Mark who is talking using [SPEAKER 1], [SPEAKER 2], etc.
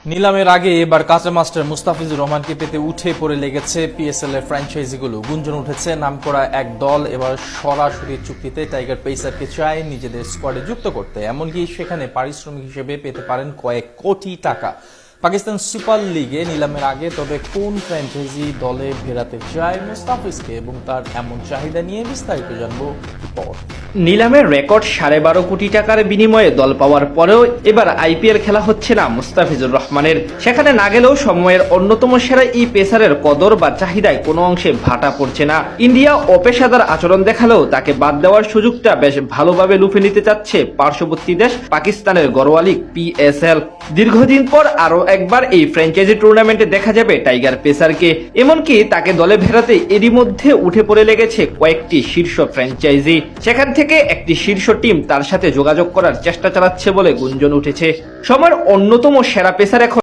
[SPEAKER 1] নিলামের আগে এবার কাঁচা মাস্টার মুস্তাফিজুর রহমানকে পেতে উঠে পড়ে লেগেছে পিএসএল এর ফ্র্যাঞ্চাইজিগুলো। গুঞ্জন উঠেছে নামকরা এক দল এবার সরাসরি চুক্তিতে টাইগার পেসারকে চায় নিজেদের স্কোয়াডে যুক্ত করতে, এমনকি সেখানে পারিশ্রমিক হিসেবে পেতে পারেন কয়েক কোটি টাকা। পাকিস্তান সুপার লিগে নিলামের আগে তবে কোন ফ্র্যাঞ্চাইজি দলে ফেরাতে চায় মুস্তাফিজকে এবং তার এমন চাহিদা নিয়ে বিস্তারিত জানবো পর।
[SPEAKER 2] নিলামের রেকর্ড 12.5 কোটি টাকার বিনিময়ে দল পাওয়ার পরেও এবার আইপিএল খেলা হচ্ছে না মুস্তাফিজুর রহমানের। সেখানে না গেলেও সময়ের অন্যতম সেরা এই পেসারের কদর বা চাহিদায় কোনো অংশে ভাটা পড়ছে না। ইন্ডিয়া অপেশাদার আচরণ দেখালেও তাকে বাদ দেওয়ার সুযোগটা বেশ ভালোভাবে লুফে নিতে চাচ্ছে পার্শ্ববর্তী দেশ পাকিস্তানের ঘরোয়া লীগ পিএসএল। দীর্ঘদিন পর আরো একবার এই ফ্র্যাঞ্চাইজি টুর্নামেন্টে দেখা যাবে টাইগার পেসারকে, এমনকি তাকে দলে ফেরাতে এরই মধ্যে উঠে পড়ে লেগেছে কয়েকটি শীর্ষ ফ্র্যাঞ্চাইজি। সেখান থেকে একটি শীর্ষ টিম তার সাথে যোগাযোগ করার চেষ্টা চালাচ্ছে বলে গুঞ্জন উঠেছে। সময়ের অন্যতম সেরা পেসার এখন